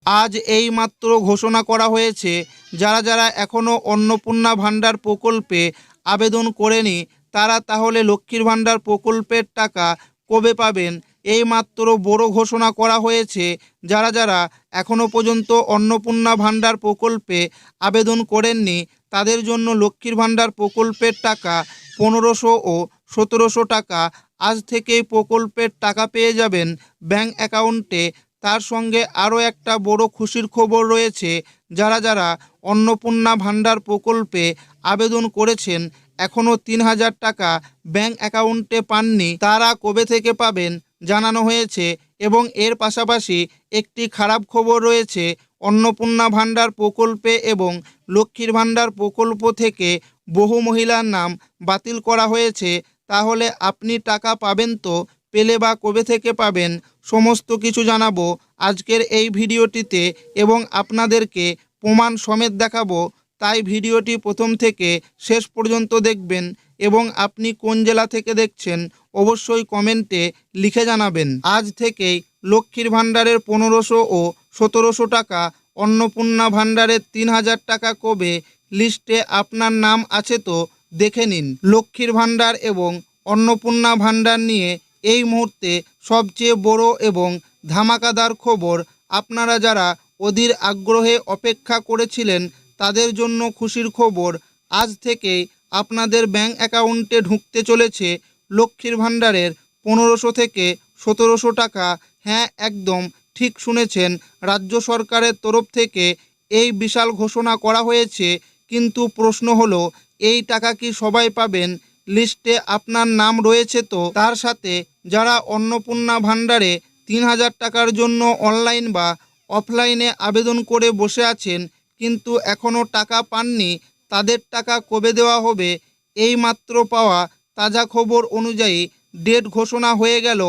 আজ এই মাত্র ঘোষণা করা হয়েছে, যারা যারা এখনও অন্নপূর্ণা ভাণ্ডার প্রকল্পে আবেদন করেনি তারা তাহলে লক্ষ্মীর ভাণ্ডার প্রকল্পের টাকা কবে পাবেন। এই মাত্র বড় ঘোষণা করা হয়েছে, যারা যারা এখনও পর্যন্ত অন্নপূর্ণা ভাণ্ডার প্রকল্পে আবেদন করেননি তাদের জন্য লক্ষ্মীর ভাণ্ডার প্রকল্পের টাকা 1500 ও 1700 টাকা আজ থেকেই প্রকল্পের টাকা পেয়ে যাবেন ব্যাংক অ্যাকাউন্টে। তার সঙ্গে আরও একটা বড় খুশির খবর রয়েছে, যারা যারা অন্নপূর্ণা ভাণ্ডার প্রকল্পে আবেদন করেছেন এখনও 3000 টাকা ব্যাংক অ্যাকাউন্টে পাননি তারা কবে থেকে পাবেন জানানো হয়েছে। এবং এর পাশাপাশি একটি খারাপ খবর রয়েছে, অন্নপূর্ণা ভাণ্ডার প্রকল্পে এবং লক্ষ্মীর ভাণ্ডার প্রকল্প থেকে বহু মহিলার নাম বাতিল করা হয়েছে। তাহলে আপনি টাকা পাবেন তো, পেলে বা কবে থেকে পাবেন, সমস্ত কিছু জানাবো আজকের এই ভিডিওটিতে এবং আপনাদেরকে প্রমাণ সমেত দেখাবো। তাই ভিডিওটি প্রথম থেকে শেষ পর্যন্ত দেখবেন এবং আপনি কোন জেলা থেকে দেখছেন অবশ্যই কমেন্টে লিখে জানাবেন। আজ থেকেই লক্ষ্মীর ভাণ্ডারের 1500 ও 1700 টাকা, অন্নপূর্ণা ভাণ্ডারের 3000 টাকা কবে, লিস্টে আপনার নাম আছে তো দেখে নিন। লক্ষ্মীর ভাণ্ডার এবং অন্নপূর্ণা ভাণ্ডার নিয়ে এই মুহূর্তে সবচেয়ে বড় এবং ধামাকাদার খবর। আপনারা যারা অধীর আগ্রহে অপেক্ষা করেছিলেন তাদের জন্য খুশির খবর। আজ থেকেই আপনাদের ব্যাংক অ্যাকাউন্টে ঢুকতে চলেছে লক্ষ্মীর ভাণ্ডারের 1500 থেকে 1700 টাকা। হ্যাঁ, একদম ঠিক শুনেছেন, রাজ্য সরকারের তরফ থেকে এই বিশাল ঘোষণা করা হয়েছে। কিন্তু প্রশ্ন হলো, এই টাকা কি সবাই পাবেন? লিস্টে আপনার নাম রয়েছে তো? তার সাথে যারা অন্নপূর্ণা ভাণ্ডারে 3000 টাকার জন্য অনলাইন বা অফলাইনে আবেদন করে বসে আছেন কিন্তু এখনও টাকা পাননি, তাদের টাকা কবে দেওয়া হবে? এই মাত্র পাওয়া তাজা খবর অনুযায়ী ডেট ঘোষণা হয়ে গেল।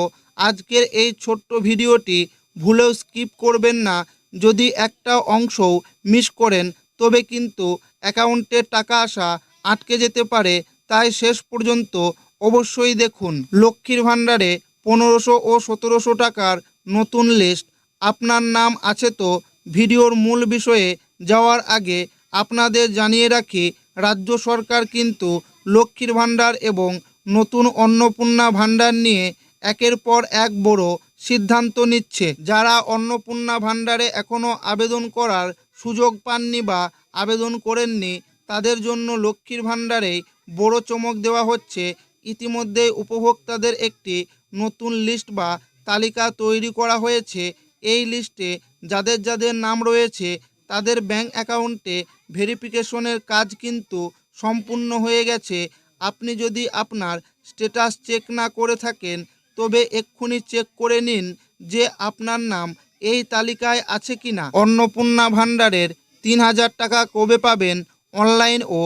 আজকের এই ছোট্ট ভিডিওটি ভুলেও স্কিপ করবেন না। যদি একটা অংশও মিস করেন তবে কিন্তু অ্যাকাউন্টে টাকা আসা আটকে যেতে পারে। তাই শেষ পর্যন্ত অবশ্যই দেখুন। লক্ষ্মীর ভাণ্ডারে 1500 ও 1700 টাকার নতুন লিস্ট, আপনার নাম আছে তো? ভিডিওর মূল বিষয়ে যাওয়ার আগে আপনাদের জানিয়ে রাখি, রাজ্য সরকার কিন্তু লক্ষ্মীর ভাণ্ডার এবং নতুন অন্নপূর্ণা ভাণ্ডার নিয়ে একের পর এক বড় সিদ্ধান্ত নিচ্ছে। যারা অন্নপূর্ণা ভাণ্ডারে এখনও আবেদন করার সুযোগ পাননি বা আবেদন করেননি তাদের জন্য লক্ষ্মীর ভাণ্ডারেই বড় চমক দেওয়া হচ্ছে। ইতিমধ্যেই উপভোক্তাদের একটি নতুন লিস্ট বা তালিকা তৈরি করা হয়েছে। এই লিস্টে যাদের যাদের নাম রয়েছে তাদের ব্যাংক অ্যাকাউন্টে ভেরিফিকেশনের কাজ কিন্তু সম্পূর্ণ হয়ে গেছে। আপনি যদি আপনার স্ট্যাটাস চেক না করে থাকেন তবে এক্ষুনি চেক করে নিন যে আপনার নাম এই তালিকায় আছে কিনা। অন্নপূর্ণা ভাণ্ডারের 3000 টাকা কবে পাবেন অনলাইন ও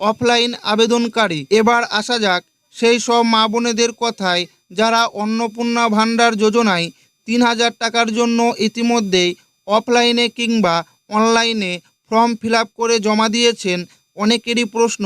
অফলাইন আবেদনকারী? এবার আসা যাক সেই সব মা বোনেদের কথায় যারা অন্নপূর্ণা ভাণ্ডার যোজনায় 3000 টাকার জন্য ইতিমধ্যেই অফলাইনে কিংবা অনলাইনে ফর্ম ফিল আপ করে জমা দিয়েছেন। অনেকেরই প্রশ্ন,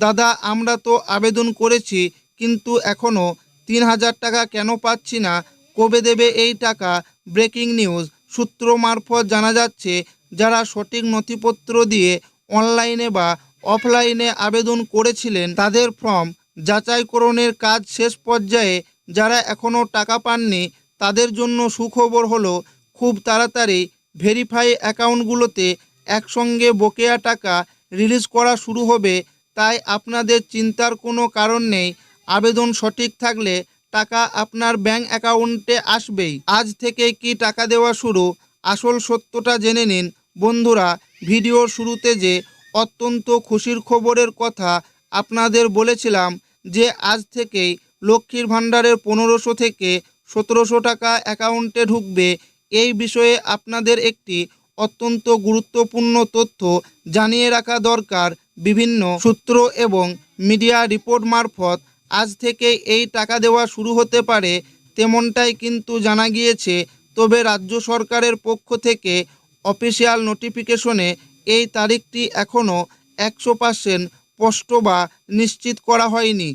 দাদা আমরা তো আবেদন করেছি কিন্তু এখনও 3000 টাকা কেন পাচ্ছি না, কবে দেবে এই টাকা? ব্রেকিং নিউজ সূত্র মারফত জানা যাচ্ছে, যারা সঠিক নথিপত্র দিয়ে অনলাইনে বা অফলাইনে আবেদন করেছিলেন তাদের ফর্ম যাচাইকরণের কাজ শেষ পর্যায়ে। যারা এখনও টাকা পাননি তাদের জন্য সুখবর হলো, খুব তাড়াতাড়ি ভেরিফাই অ্যাকাউন্টগুলোতে একসঙ্গে বকেয়া টাকা রিলিজ করা শুরু হবে। তাই আপনাদের চিন্তার কোনো কারণ নেই। আবেদন সঠিক থাকলে টাকা আপনার ব্যাংক অ্যাকাউন্টে আসবেই। আজ থেকে কি টাকা দেওয়া শুরু? আসল সত্যটা জেনে নিন। বন্ধুরা, ভিডিওর শুরুতে যে অত্যন্ত খুশির খবরের কথা আপনাদের বলেছিলাম যে আজ থেকেই লক্ষ্মীর ভাণ্ডারের 1500 থেকে 1700 টাকা অ্যাকাউন্টে ঢুকবে, এই বিষয়ে আপনাদের একটি অত্যন্ত গুরুত্বপূর্ণ তথ্য জানিয়ে রাখা দরকার। বিভিন্ন সূত্র এবং মিডিয়া রিপোর্ট মারফত আজ থেকে এই টাকা দেওয়া শুরু হতে পারে তেমনটাই কিন্তু জানা গিয়েছে। তবে রাজ্য সরকারের পক্ষ থেকে অফিসিয়াল নোটিফিকেশনে এই তারিখটি এখনও 100% স্পষ্ট বা নিশ্চিত করা হয়নি।